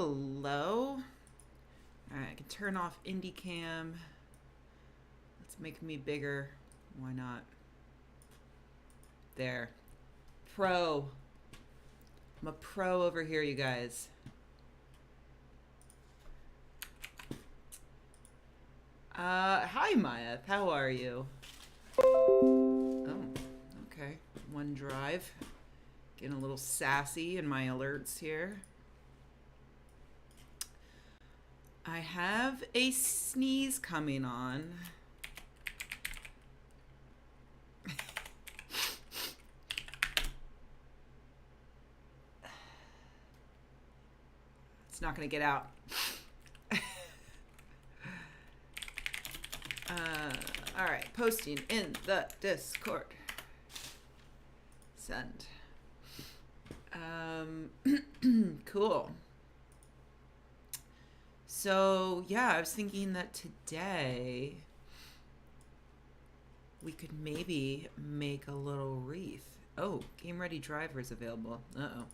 Hello. Alright, I can turn off indie cam. Let's make me bigger. Why not? There. Pro. I'm a pro over here, you guys. Hi Maya. How are you? Oh, okay. OneDrive. Getting a little sassy in my alerts here. I have a sneeze coming on. It's not going to get out. All right, posting in the Discord. Send. Cool. So, yeah, I was thinking that today we could maybe make a little wreath. Oh, Game Ready Driver is available. Uh-oh.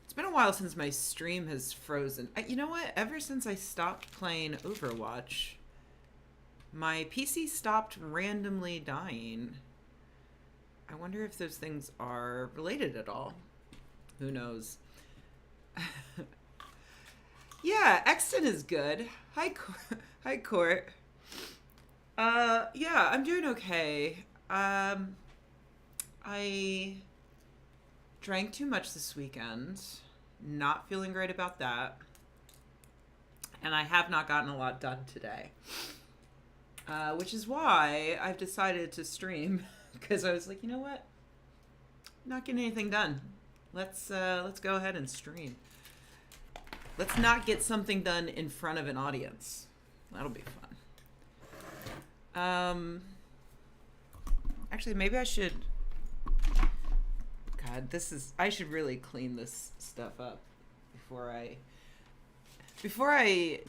It's been a while since my stream has frozen. You know what? Ever since I stopped playing Overwatch, my PC stopped randomly dying. I wonder if those things are related at all. Who knows? Yeah, Exton is good. Hi, Court. Yeah, I'm doing okay. I drank too much this weekend. Not feeling great about that. And I have not gotten a lot done today. Which is why I've decided to stream. Because I was like, you know what? Not getting anything done. Let's go ahead and stream. Let's not get something done in front of an audience. That'll be fun. Actually, maybe I should... God, I should really clean this stuff up before I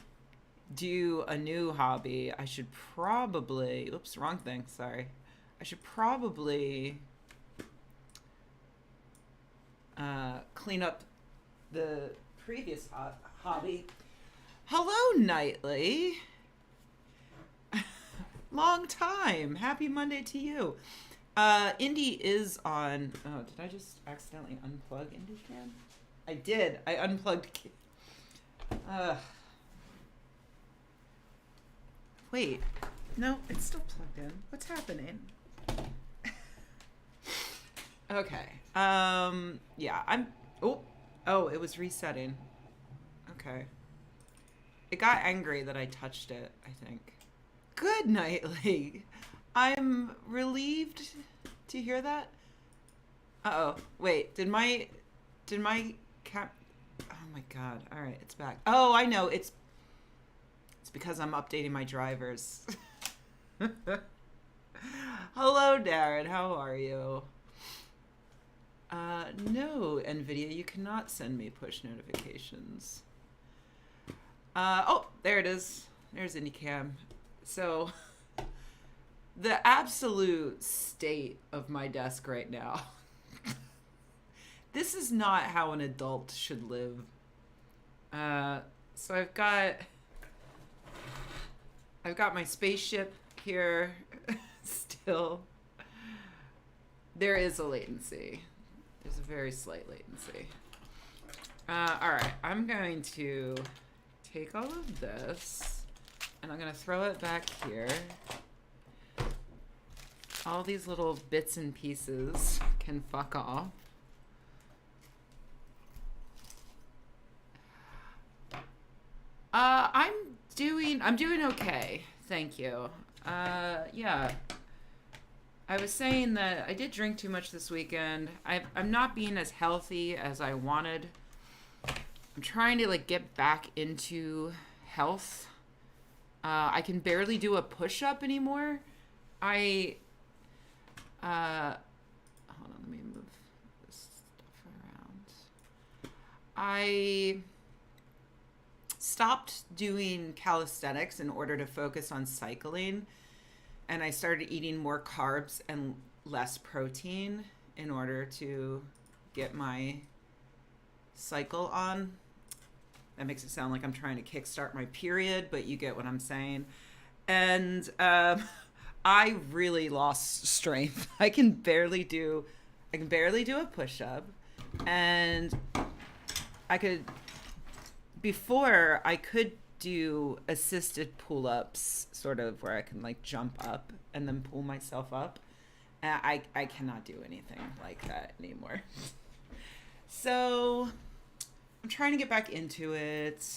do a new hobby. I should probably... Oops, wrong thing. Sorry. I should probably clean up the previous hobby. Hello, Nightly. Long time. Happy Monday to you. Indy is on... Oh, did I just accidentally unplug Indy Cam? I did. I unplugged... Wait. No, it's still plugged in. What's happening? Okay. Yeah, I'm... Oh, it was resetting. Okay. It got angry that I touched it, I think. Good Nightly. I'm relieved to hear that. Uh-oh. Wait, did my cap... Oh my god. All right, it's back. Oh, I know. It's because I'm updating my drivers. Hello, Darren. How are you? No, NVIDIA, you cannot send me push notifications. Oh, there it is. There's IndyCam. So, the absolute state of my desk right now. This is not how an adult should live. So I've got my spaceship here still. There is a latency. There's a very slight latency. All right, I'm going to take all of this and I'm going to throw it back here. All these little bits and pieces can fuck off. I'm doing okay. Thank you. Yeah. I was saying that I did drink too much this weekend. I'm not being as healthy as I wanted. I'm trying to get back into health. I can barely do a push-up anymore. Hold on, let me move this stuff around. I stopped doing calisthenics in order to focus on cycling, and I started eating more carbs and less protein in order to get my cycle on. That makes it sound like I'm trying to kickstart my period, but you get what I'm saying. And I really lost strength. I can barely do a push-up, and before I could do assisted pull-ups, sort of where I can like jump up and then pull myself up. And I cannot do anything like that anymore. So I'm trying to get back into it,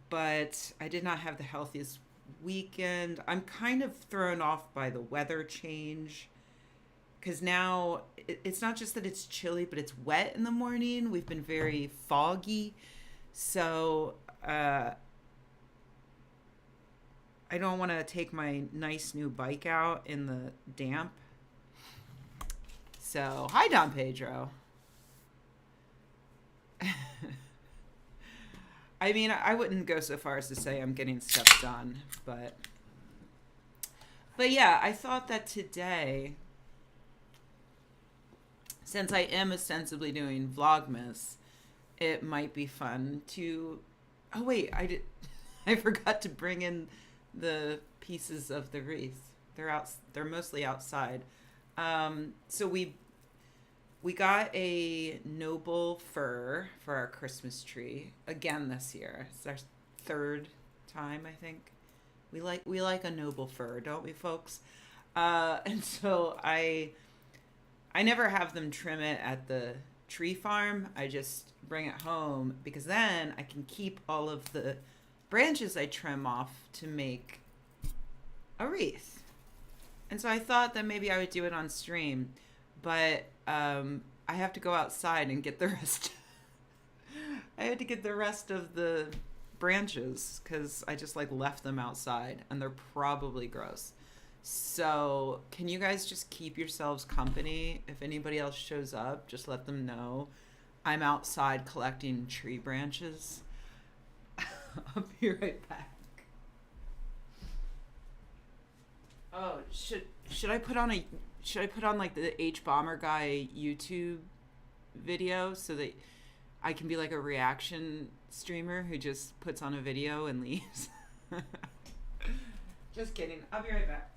but I did not have the healthiest weekend. I'm kind of thrown off by the weather change, because now it's not just that it's chilly, but it's wet in the morning. We've been very foggy. So I don't want to take my nice new bike out in the damp. So, hi, Don Pedro. I mean, I wouldn't go so far as to say I'm getting stuff done, but yeah, I thought that today, since I am ostensibly doing Vlogmas, it might be fun to. Oh wait, I forgot to bring in the pieces of the wreath. They're mostly outside. So we got a noble fir for our Christmas tree again this year. It's our third time, I think. We like a noble fir, don't we, folks? And so I never have them trim it at the tree farm. I just bring it home, because then I can keep all of the branches I trim off to make a wreath. And so I thought that maybe I would do it on stream, but I have to go outside and get the rest. I had to get the rest of the branches because I just like left them outside, and they're probably gross. So can you guys just keep yourselves company? If anybody else shows up, just let them know I'm outside collecting tree branches. I'll be right back. Oh, should I put on like the H Bomber guy YouTube video so that I can be like a reaction streamer who just puts on a video and leaves? Just kidding. I'll be right back.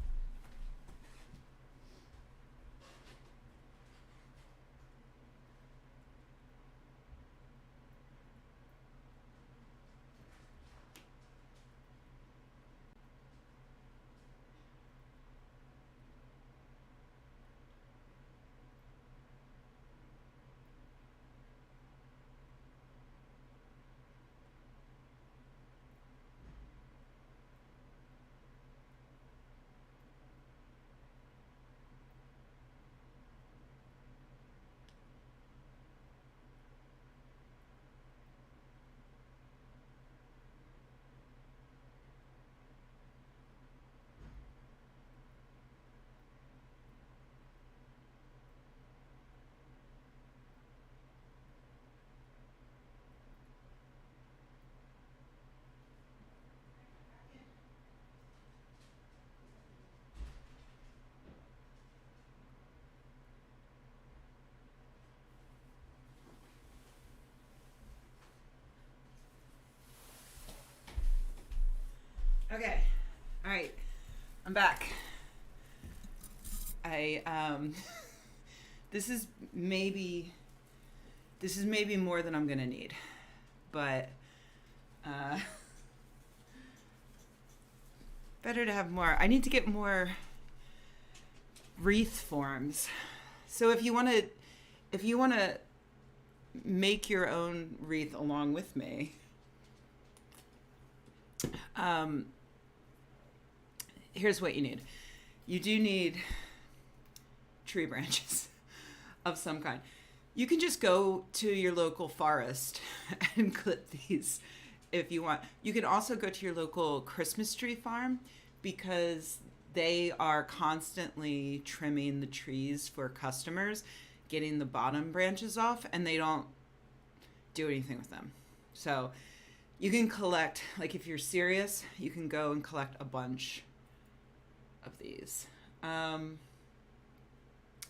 Okay. All right. I'm back. This is maybe more than I'm going to need. But better to have more. I need to get more wreath forms. So if you want to make your own wreath along with me, here's what you need. You do need tree branches of some kind. You can just go to your local forest and clip these if you want. You can also go to your local Christmas tree farm, because they are constantly trimming the trees for customers, getting the bottom branches off, and they don't do anything with them. So you can collect, like if you're serious, you can go and collect a bunch of these.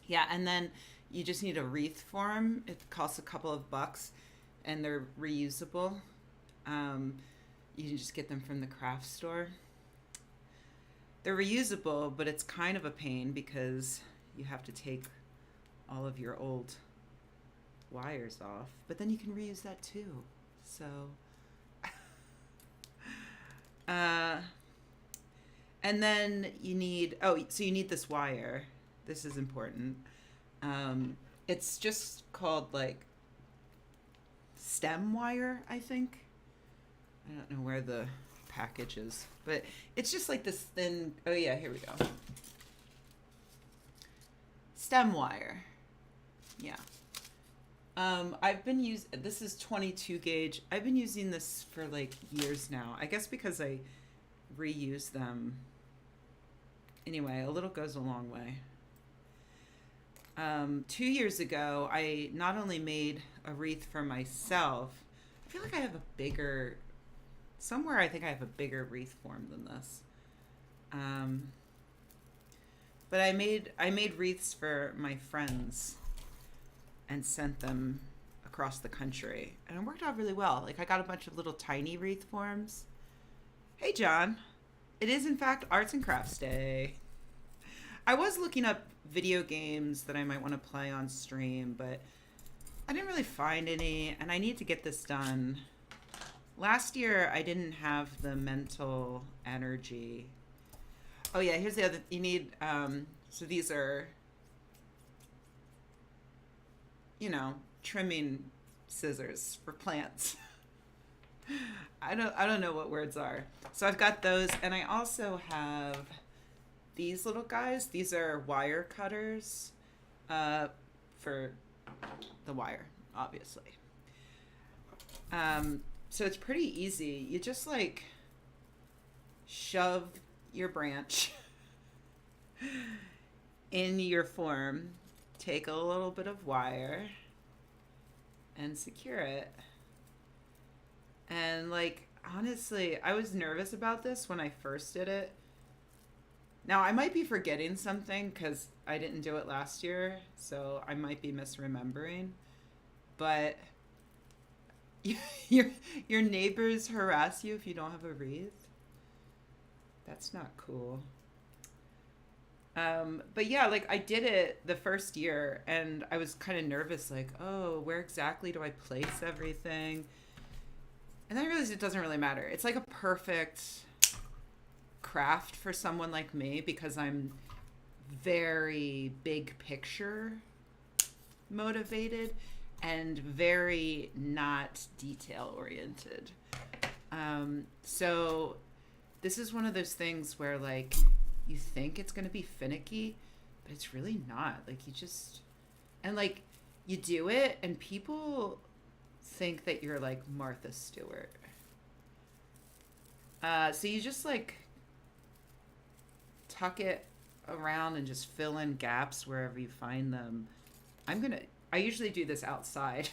Yeah, and then you just need a wreath form. It costs a couple of bucks. and they're reusable. You can just get them from the craft store. They're reusable, but it's kind of a pain because you have to take all of your old wires off. But then you can reuse that too. So, and then you need, so you need this wire. This is important. It's just called like stem wire, I think. I don't know where the package is, but it's just like this thin, oh yeah, here we go. Stem wire. Yeah. I've been this is 22 gauge. I've been using this for like years now. I guess because I reuse them. Anyway, a little goes a long way. 2 years ago, I not only made a wreath for myself, I feel like I have a bigger, somewhere I think I have a bigger wreath form than this. But I made wreaths for my friends and sent them across the country. And it worked out really well. Like I got a bunch of little tiny wreath forms. Hey, John. It is, in fact, Arts and Crafts Day. I was looking up video games that I might want to play on stream, but I didn't really find any, and I need to get this done. Last year, I didn't have the mental energy. Oh, yeah, here's the other, you need, so these are, you know, trimming scissors for plants. I don't know what words are. So I've got those, and I also have these little guys. These are wire cutters for the wire, obviously. So it's pretty easy. You just like shove your branch in your form, take a little bit of wire, and secure it. And like, honestly, I was nervous about this when I first did it. Now, I might be forgetting something because I didn't do it last year, so I might be misremembering. But your neighbors harass you if you don't have a wreath. That's not cool. But yeah, like I did it the first year, and I was kind of nervous, like, oh, where exactly do I place everything? And then I realized it doesn't really matter. It's like a perfect craft for someone like me because I'm very big picture motivated and very not detail oriented. So this is one of those things where like you think it's going to be finicky, but it's really not. Like you just, and like you do it and people think that you're like Martha Stewart. So you just like tuck it around and just fill in gaps wherever you find them. I usually do this outside.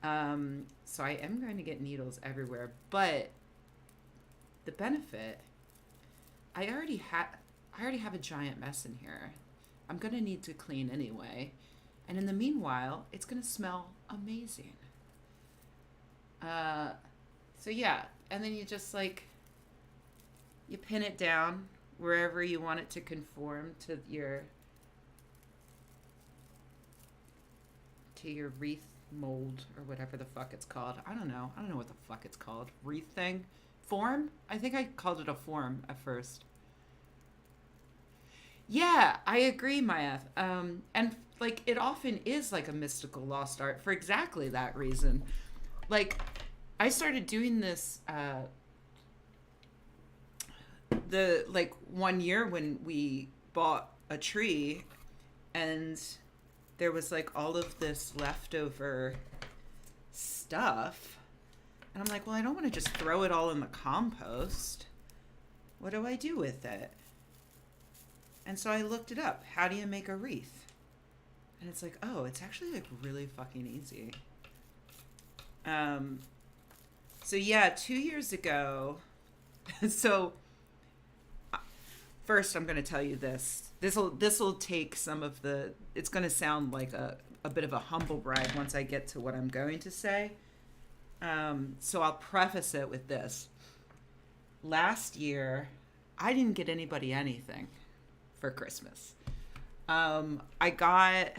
So I am going to get needles everywhere, but the benefit, I already have a giant mess in here. I'm going to need to clean anyway. And in the meanwhile, it's going to smell amazing. So yeah, and then you just like, you pin it down wherever you want it to conform to your wreath mold or whatever the fuck it's called. I don't know what the fuck it's called. Wreath thing? Form? I think I called it a form at first. Yeah, I agree, Maya. And like it often is like a mystical lost art for exactly that reason. Like I started doing this the like 1 year when we bought a tree and there was like all of this leftover stuff. And I'm like, well, I don't want to just throw it all in the compost. What do I do with it? And so I looked it up. How do you make a wreath? And it's like, oh, it's actually like really fucking easy. So yeah, 2 years ago. So first I'm going to tell you this. This'll take some of the, it's going to sound like a a bit of a humble brag once I get to what I'm going to say. So I'll preface it with this. Last year, I didn't get anybody anything for Christmas. I got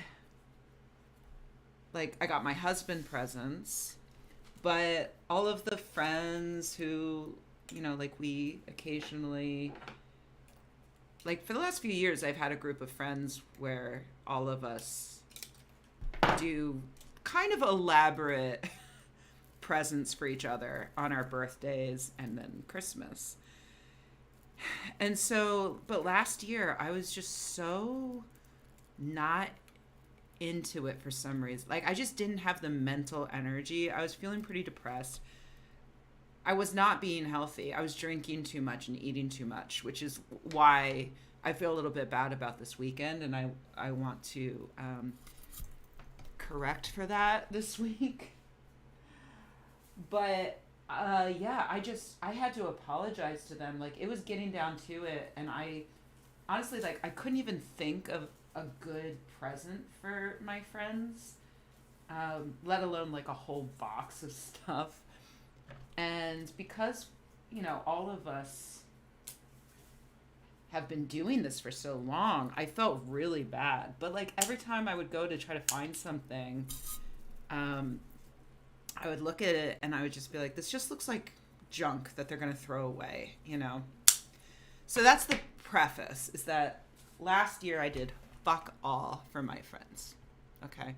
my husband presents, but all of the friends who, like we occasionally, like for the last few years, I've had a group of friends where all of us do kind of elaborate presents for each other on our birthdays and then Christmas. And so, but last year I was just so not into it for some reason. Like I just didn't have the mental energy. I was feeling pretty depressed. I was not being healthy. I was drinking too much and eating too much, which is why I feel a little bit bad about this weekend, and I want to correct for that this week. But yeah, I had to apologize to them. Like it was getting down to it, and I honestly, like, I couldn't even think of a good present for my friends, let alone like a whole box of stuff. And because, all of us have been doing this for so long, I felt really bad. But like every time I would go to try to find something, I would look at it and I would just be like, this just looks like junk that they're going to throw away, So that's the preface, is that last year I did fuck all for my friends. Okay.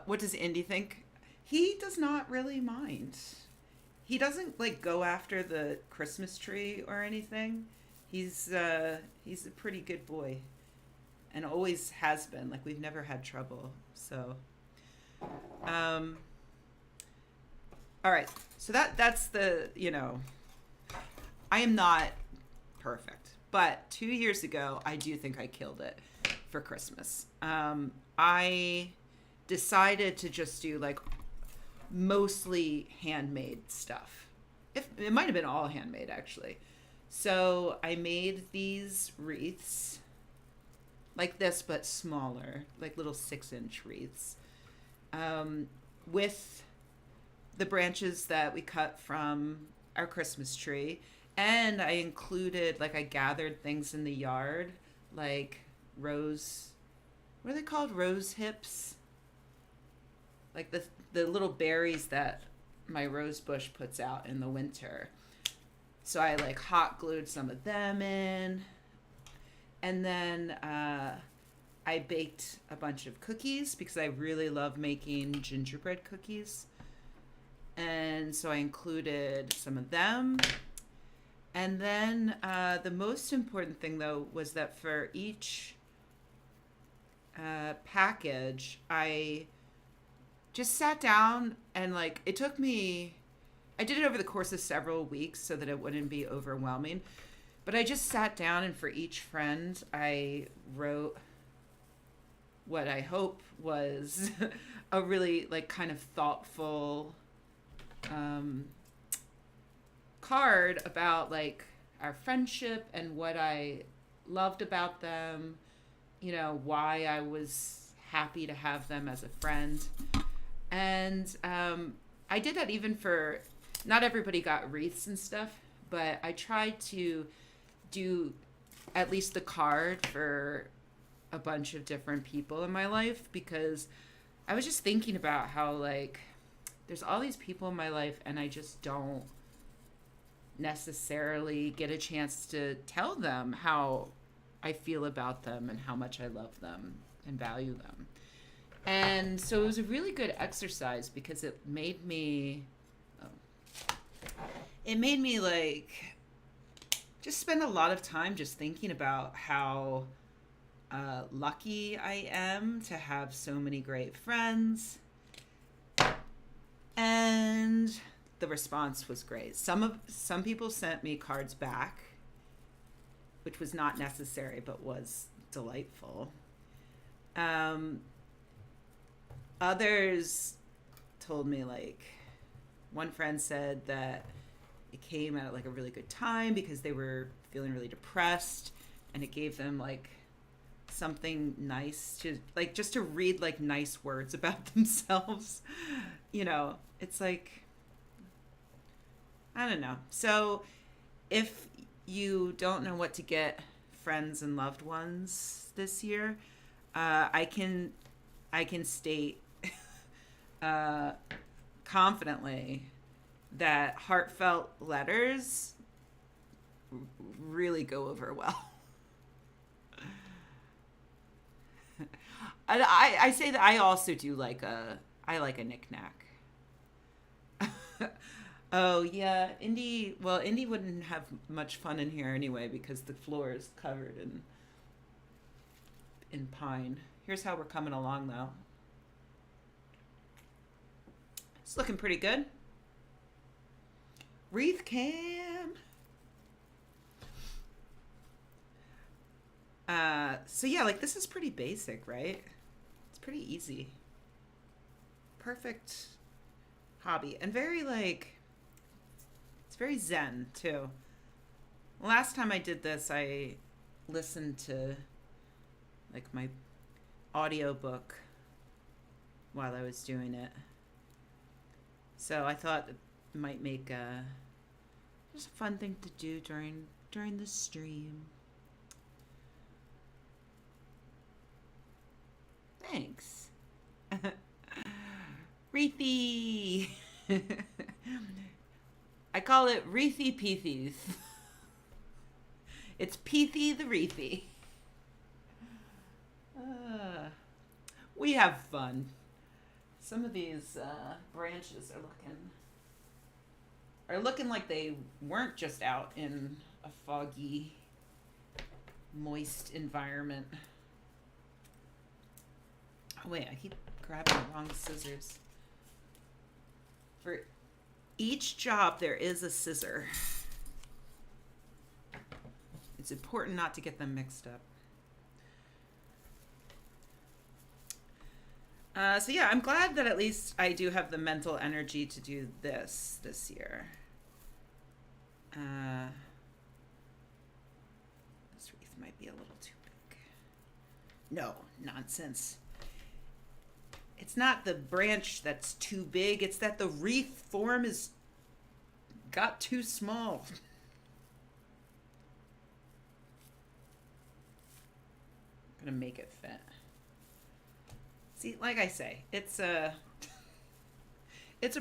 What does Indy think? He does not really mind. He doesn't like go after the Christmas tree or anything. He's a pretty good boy and always has been. Like we've never had trouble. So all right, so that's the, I am not perfect, but 2 years ago, I do think I killed it for Christmas. I decided to just do like mostly handmade stuff. It might have been all handmade actually. So I made these wreaths like this, but smaller, like little 6-inch wreaths, with the branches that we cut from our Christmas tree. And I included, like, I gathered things in the yard, like what are they called? Rose hips? Like the little berries that my rose bush puts out in the winter. So I like hot glued some of them in. And then I baked a bunch of cookies because I really love making gingerbread cookies. And so I included some of them. And then the most important thing, though, was that for each package, I just sat down and, like, it took me... I did it over the course of several weeks so that it wouldn't be overwhelming. But I just sat down, and for each friend, I wrote what I hope was a really, like, kind of thoughtful card about, like, our friendship and what I loved about them, you know, why I was happy to have them as a friend. And I did that even for... Not everybody got wreaths and stuff, but I tried to do at least the card for a bunch of different people in my life, because I was just thinking about how, like, there's all these people in my life and I just don't necessarily get a chance to tell them how I feel about them and how much I love them and value them. And so it was a really good exercise because it made me like just spend a lot of time just thinking about how lucky I am to have so many great friends. And the response was great. Some people sent me cards back, which was not necessary but was delightful. Others told me, like, one friend said that it came at like a really good time because they were feeling really depressed, and it gave them like something nice to like, just to read like nice words about themselves. You know, it's like, I don't know. So if you don't know what to get friends and loved ones this year, I can state confidently that heartfelt letters really go over well. I say that I also do like I like a knick-knack. Oh yeah, Indy wouldn't have much fun in here anyway because the floor is covered in pine. Here's how we're coming along though. It's looking pretty good. Wreath cam. So yeah, like this is pretty basic, right? It's pretty easy. Perfect hobby. And very like, it's very zen too. Last time I did this, I listened to like my audiobook while I was doing it. So I thought it might make just a fun thing to do during the stream. Thanks. Wreathy. I call it Wreathy Peethies. It's Peethy the Wreathy. We have fun. Some of these branches are looking like they weren't just out in a foggy, moist environment. Oh wait, I keep grabbing the wrong scissors. For each job, there is a scissor. It's important not to get them mixed up. So yeah, I'm glad that at least I do have the mental energy to do this year. This wreath might be a little too big. No, nonsense. It's not the branch that's too big, it's that the wreath form is got too small. I'm gonna make it fit. See, like I say, it's a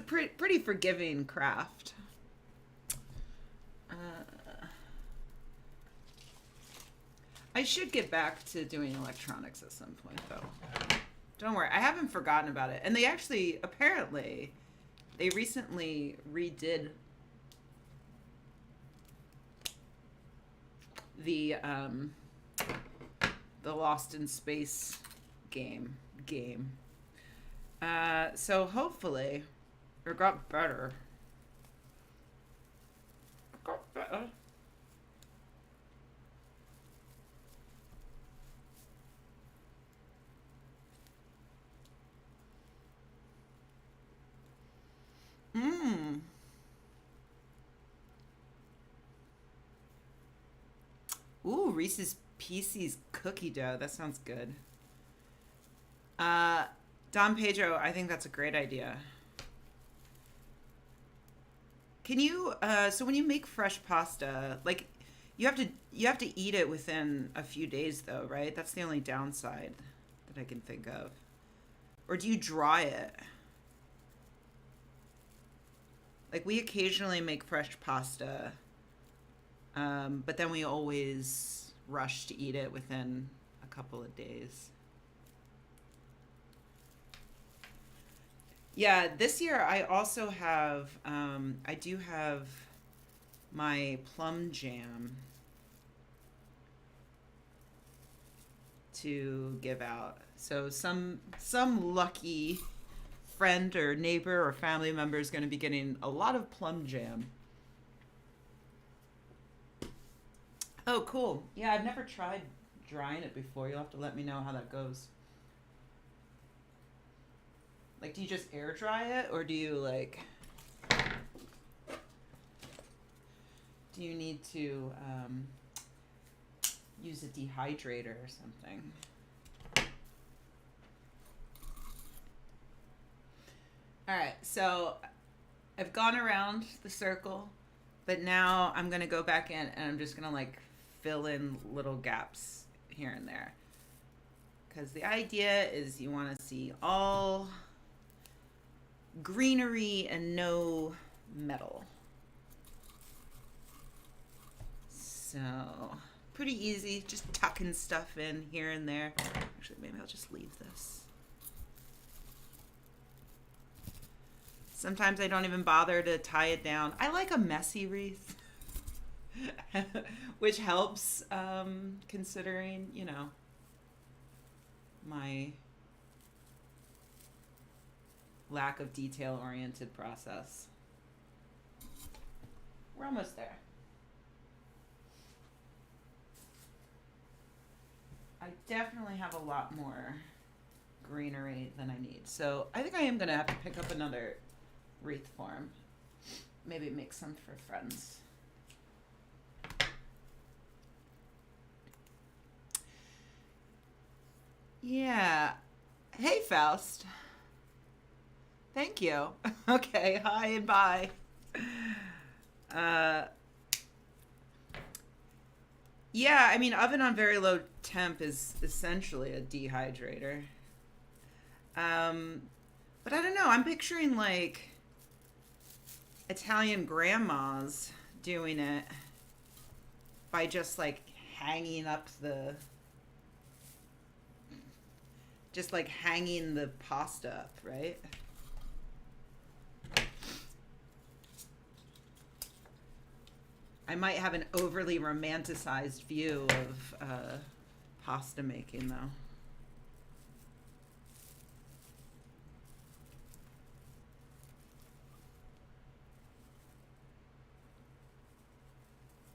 pretty forgiving craft. I should get back to doing electronics at some point, though. Don't worry, I haven't forgotten about it. And they actually, apparently, they recently redid the Lost in Space game. So hopefully, it got better. Ooh, Reese's Pieces cookie dough. That sounds good. Don Pedro, I think that's a great idea. Can you, so when you make fresh pasta, like, you have to eat it within a few days, though, right? That's the only downside that I can think of. Or do you dry it? Like, we occasionally make fresh pasta, but then we always rush to eat it within a couple of days. Yeah, this year I also have, I do have my plum jam to give out. So some lucky friend or neighbor or family member is going to be getting a lot of plum jam. Oh, cool. Yeah, I've never tried drying it before. You'll have to let me know how that goes. Like, do you just air dry it, or do you, like, do you need to, use a dehydrator or something. All right, so I've gone around the circle, but now I'm going to go back in and I'm just going to like fill in little gaps here and there. Because the idea is you want to see all greenery and no metal. So, pretty easy, just tucking stuff in here and there. Actually, maybe I'll just leave this. Sometimes I don't even bother to tie it down. I like a messy wreath, which helps considering, you know, my lack of detail-oriented process. We're almost there. I definitely have a lot more greenery than I need. So I think I am going to have to pick up another wreath form. Maybe make some for friends. Yeah. Hey, Faust. Thank you. Okay, hi and bye. Yeah, I mean, oven on very low temp is essentially a dehydrator. But I don't know. I'm picturing like Italian grandmas doing it by just like hanging up the, just like hanging the pasta up, right? I might have an overly romanticized view of pasta making, though.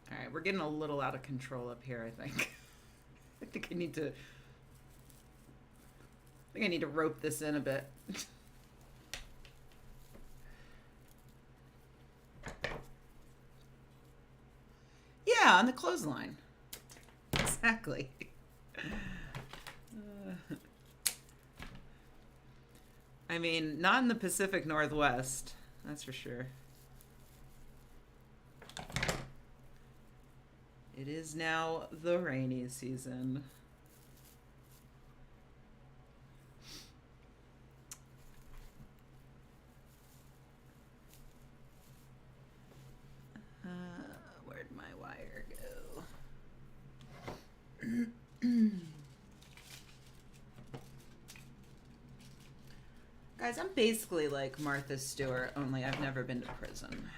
All right, we're getting a little out of control up here, I think. I think I need to rope this in a bit. Yeah, on the clothesline. Exactly. I mean, not in the Pacific Northwest, that's for sure. It is now the rainy season. Where'd my wire go? Guys, I'm basically like Martha Stewart, only I've never been to prison.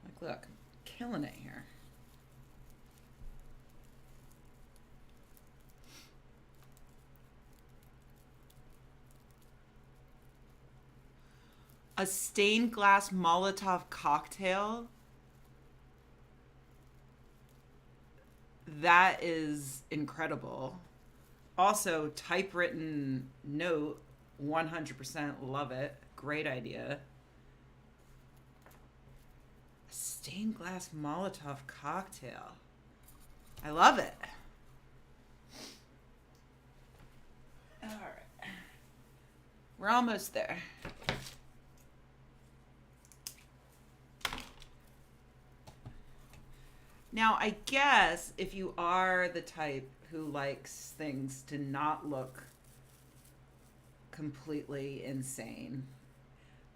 Like, look, I'm killing it here. A stained glass Molotov cocktail? That is incredible. Also, typewritten note, 100% love it. Great idea. A stained glass Molotov cocktail. I love it. All right. We're almost there. Now, I guess if you are the type who likes things to not look completely insane,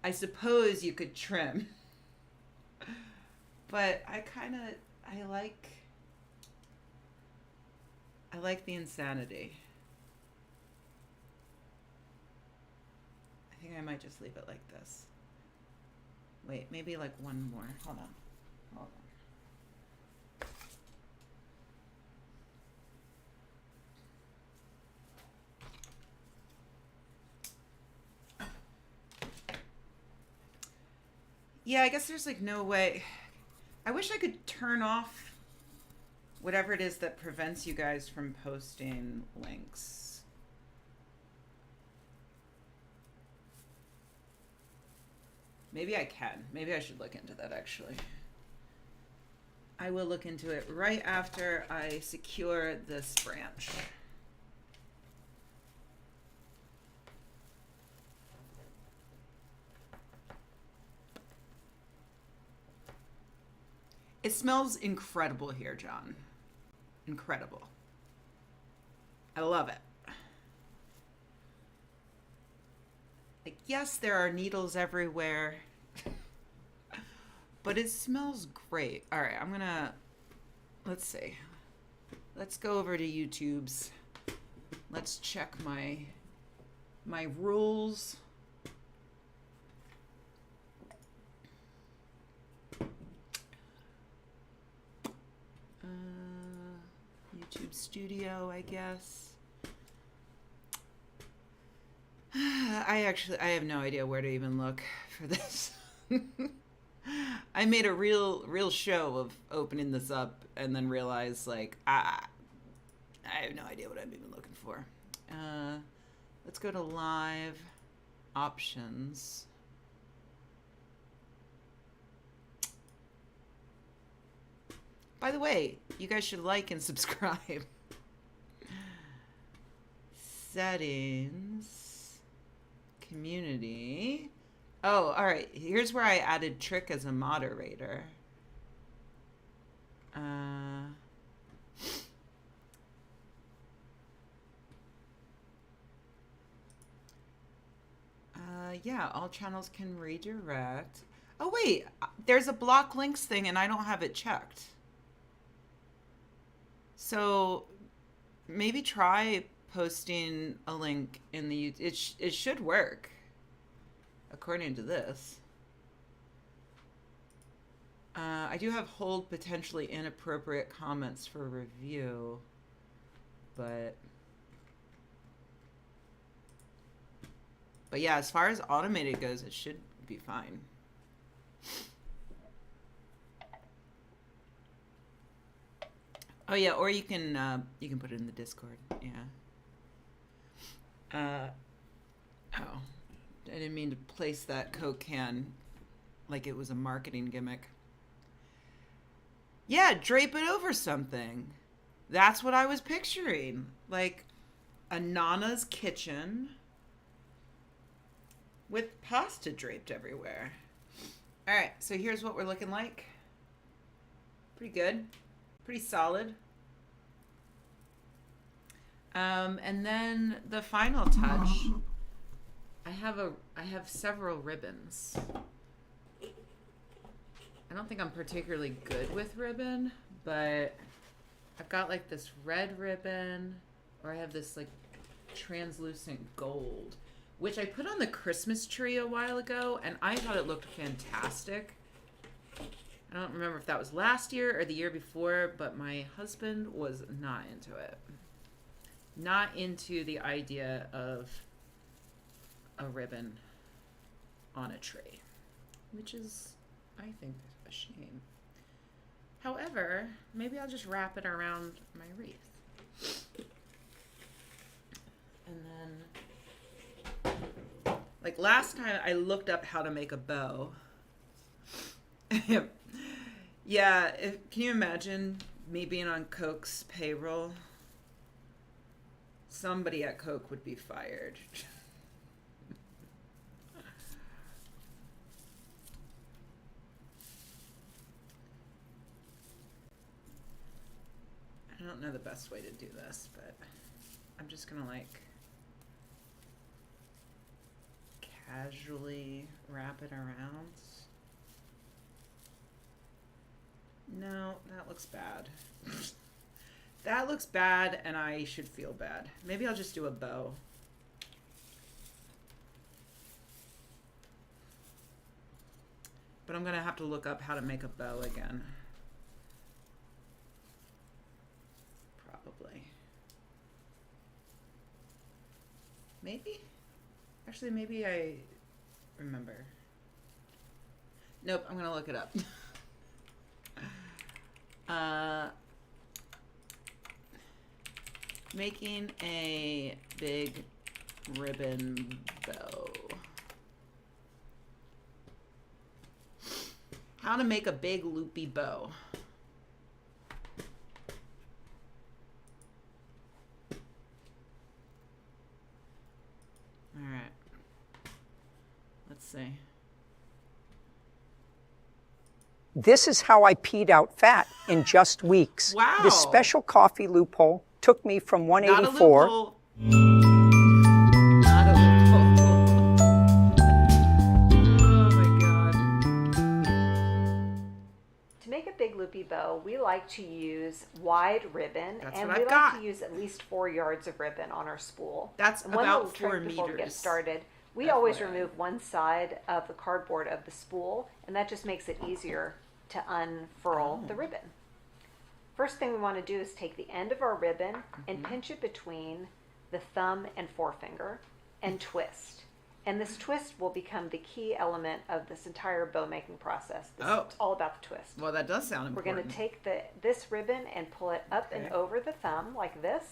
I suppose you could trim. But I like the insanity. I think I might just leave it like this. Wait, maybe like one more. Hold on. Yeah, I guess there's like no way. I wish I could turn off whatever it is that prevents you guys from posting links. Maybe I can. Maybe I should look into that, actually. I will look into it right after I secure this branch. It smells incredible here, John. Incredible. I love it. Like, yes, there are needles everywhere, but it smells great. All right, I'm gonna, let's see. Let's go over to YouTube's. Let's check my rules. YouTube Studio, I guess. I have no idea where to even look for this. I made a real show of opening this up and then realized, like, I have no idea what I'm even looking for. Let's go to live options. By the way, you guys should like and subscribe. Settings. Community. Oh, all right. Here's where I added Trick as a moderator. Yeah, all channels can redirect. Oh, wait. There's a block links thing, and I don't have it checked. So maybe try posting a link in the YouTube. It should work, according to this. I do have hold potentially inappropriate comments for review, but yeah, as far as automated goes, it should be fine. Oh yeah, or you can put it in the Discord. Yeah. Oh, I didn't mean to place that Coke can like it was a marketing gimmick. Yeah, drape it over something. That's what I was picturing. Like a Nana's kitchen with pasta draped everywhere. All right, so here's what we're looking like. Pretty good. Pretty solid. And then the final touch, I have several ribbons. I don't think I'm particularly good with ribbon, but I've got like this red ribbon, or I have this like translucent gold, which I put on the Christmas tree a while ago, and I thought it looked fantastic. I don't remember if that was last year or the year before, but my husband was not into it. Not into the idea of a ribbon on a tree, which is, I think, a shame. However, maybe I'll just wrap it around my wreath. And then, like last time I looked up how to make a bow. Yeah, can you imagine me being on Coke's payroll? Somebody at Coke would be fired. I don't know the best way to do this, but I'm just gonna like casually wrap it around. No, that looks bad. That looks bad, and I should feel bad. Maybe I'll just do a bow. But I'm gonna have to look up how to make a bow again. Probably. Maybe? Actually, maybe I remember. Nope, I'm gonna look it up. Making a big ribbon bow. How to make a big loopy bow. see. This is how I peed out fat in just weeks. Wow. This special coffee loophole took me from 184. Not a loophole. Not a loophole. Oh my God. To make a big loopy bow, we like to use wide ribbon, That's and what we I've like got. to use at least 4 yards of ribbon on our spool. That's and one about little 4 trick before we get meters. started. We FYI. always remove one side of the cardboard of the spool, and that just makes it easier to unfurl the ribbon. First thing we want to do is take the end of our ribbon and pinch it between the thumb and forefinger and twist. And this twist will become the key element of this entire bow making process. This is all about the twist. Well, that does sound important. We're going to take this ribbon and pull it up and over the thumb like this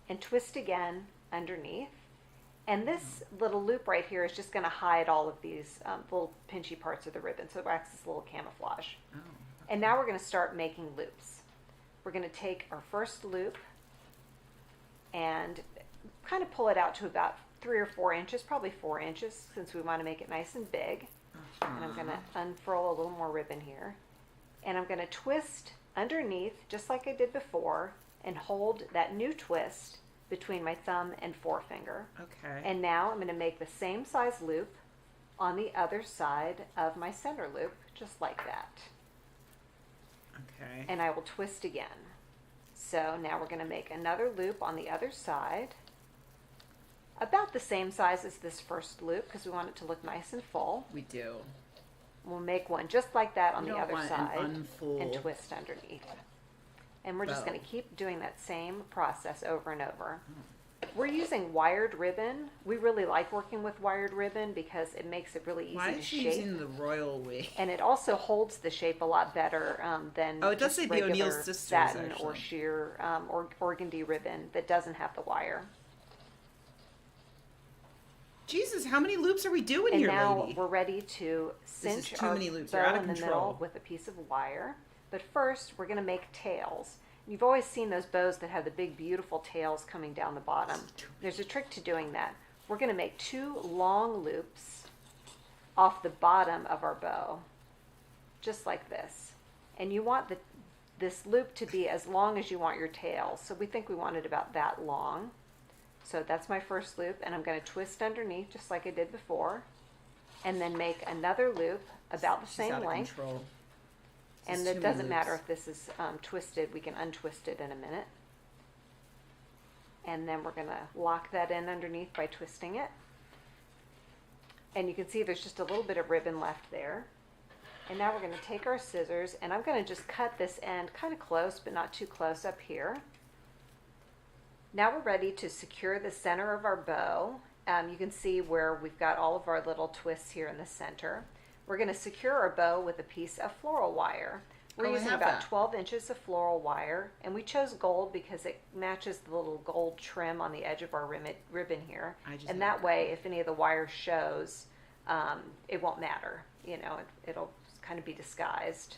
and twist again underneath. And this little loop right here is just going to hide all of these little pinchy parts of the ribbon, so it acts as a little camouflage. Oh, okay. And now we're going to start making loops. We're going to take our first loop and kind of pull it out to about 3 or 4 inches, probably 4 inches, since we want to make it nice and big. And I'm going to unfurl a little more ribbon here. And I'm going to twist underneath, just like I did before, and hold that new twist between my thumb and forefinger. Okay. And now I'm going to make the same size loop on the other side of my center loop, just like that. Okay. And I will twist again. So now we're going to make another loop on the other side, about the same size as this first loop because we want it to look nice and full. We do. We'll make one just like that on You the don't other want side an unfull and twist underneath. And we're just bow. going to keep doing that same process over and over. We're using wired ribbon. We really like working with wired ribbon because it makes it really easy Why to is she shape. using the royal we? And it also holds the shape a lot better than Oh, it does just say the O'Neill regular sisters, satin or actually. sheer or organdy ribbon that doesn't have the wire. Jesus, how many loops are we doing And here, now lady? we're ready to cinch too our many loops. bow You're out of in the control. middle with a piece of wire. But first, we're going to make tails. You've always seen those bows that have the big, beautiful tails coming down the bottom. There's a trick to doing that. We're going to make 2 long loops off the bottom of our bow, just like this. And you want this loop to be as long as you want your tail. So we think we want it about that long. So that's my first loop, and I'm going to twist underneath just like I did before, and then make another loop about the She's same out of length. control. And This is it too many doesn't matter loops. if this is twisted. We can untwist it in a minute. And then we're going to lock that in underneath by twisting it. And you can see there's just a little bit of ribbon left there. And now we're going to take our scissors, and I'm going to just cut this end kind of close, but not too close up here. Now we're ready to secure the center of our bow. You can see where we've got all of our little twists here in the center. We're going to secure our bow with a piece of floral wire. We're Oh, I using have about that. 12 inches of floral wire, and we chose gold because it matches the little gold trim on the edge of our ribbon here. just And have that way, if any of the wire shows, it won't matter. You know, it'll kind of be disguised.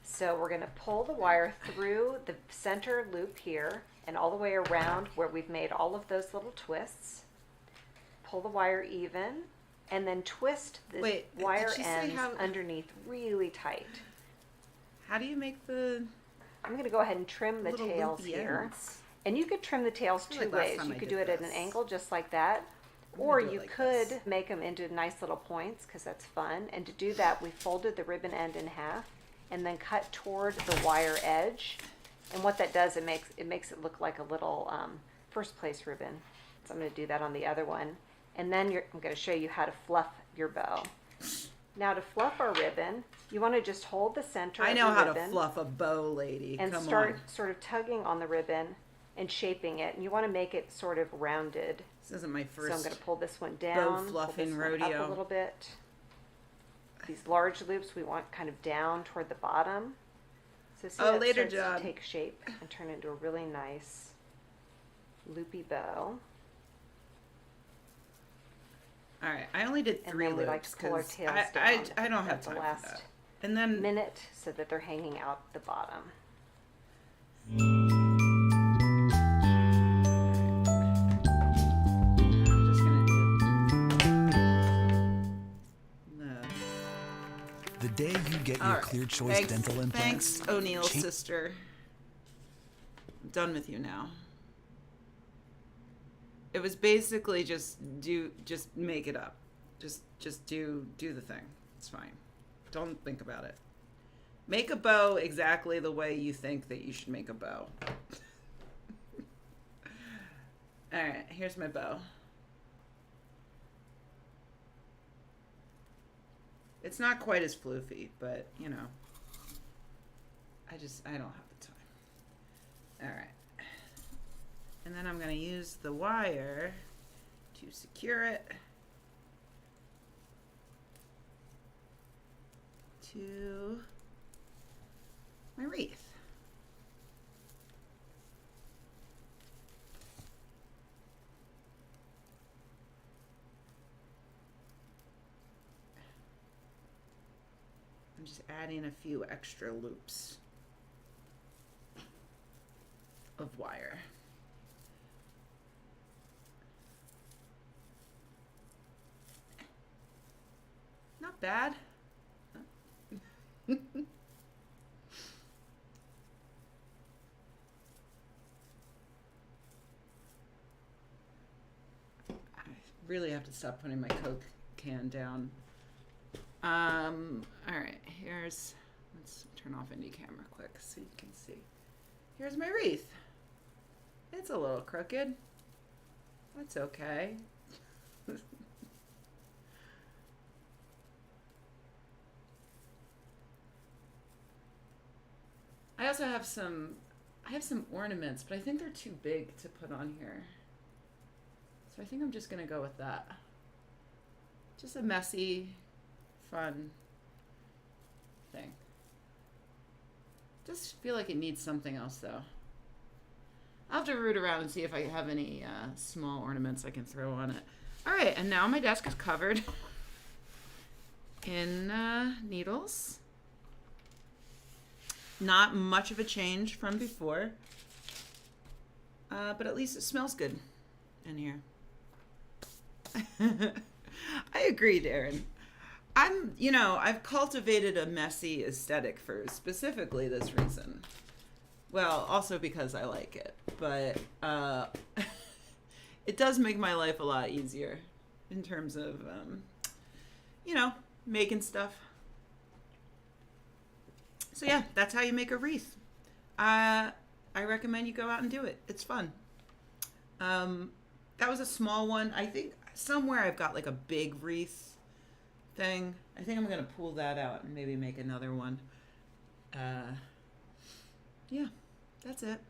So we're going to pull the wire through the center loop here and all the way around where we've made all of those little twists. Pull the wire even, and then twist the Wait, did wire she say ends how- underneath really tight. How do you make the I'm going to go ahead and trim the little tails loopy here. ends? And you could trim the tails feel two like last ways. time You I could did do it at an this. angle just like that, I'm gonna or do it you like could this. make them into nice little points because that's fun. And to do that, we folded the ribbon end in half and then cut toward the wire edge. And what that does, it makes it look like a little first place ribbon. So I'm going to do that on the other one. And then I'm going to show you how to fluff your bow. Now to fluff our ribbon, you want to just hold the center I of know your how ribbon to fluff a bow, lady. and Come start on. sort of tugging on the ribbon and shaping it. And you want to make it sort of rounded. This isn't my first. So I'm going to pull this one down, pull fluffing this one rodeo. up a little bit. These large loops we want kind of down toward the bottom. So see Oh, that later starts job. to take shape and turn into a really nice loopy bow. All right, I only did And 3 then we loops like to pull our 'cause tails I down don't have at the time last for that. And then minute so that they're hanging out the bottom. I'm just gonna do. day you get All your right. Clear Choice dental implants. Thanks, O'Neill's sister. I'm done with you now. It was basically just make it up. Just do the thing. It's fine. Don't think about it. Make a bow exactly the way you think that you should make a bow. All right, here's my bow. It's not quite as floofy, but you know, I don't have the time. All right. And then I'm going to use the wire to secure it to my wreath. I'm just adding a few extra loops of wire. Not bad. I really have to stop putting my Coke can down. All right, let's turn off indie camera quick so you can see. Here's my wreath. It's a little crooked. That's okay. I also have some ornaments, but I think they're too big to put on here. So I think I'm just gonna go with that. Just a messy, fun thing. Just feel like it needs something else though. I'll have to root around and see if I have any small ornaments I can throw on it. All right, and now my desk is covered in needles. Not much of a change from before, but at least it smells good in here. I agree, Darren. I've cultivated a messy aesthetic for specifically this reason. Well, also because I like it, but it does make my life a lot easier in terms of, making stuff. So yeah, that's how you make a wreath. I recommend you go out and do it. It's fun. That was a small one. I think somewhere I've got like a big wreath thing. I think I'm going to pull that out and maybe make another one. Yeah, that's it.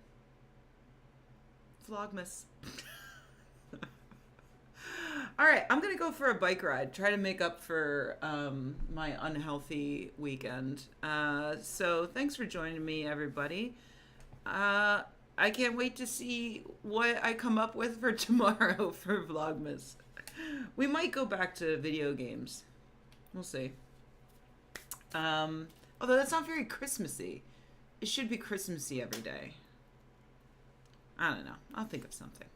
Vlogmas. All right, I'm going to go for a bike ride, try to make up for my unhealthy weekend. So thanks for joining me, everybody. I can't wait to see what I come up with for tomorrow for Vlogmas. We might go back to video games. We'll see. Although that's not very Christmassy. It should be Christmassy every day. I don't know. I'll think of something.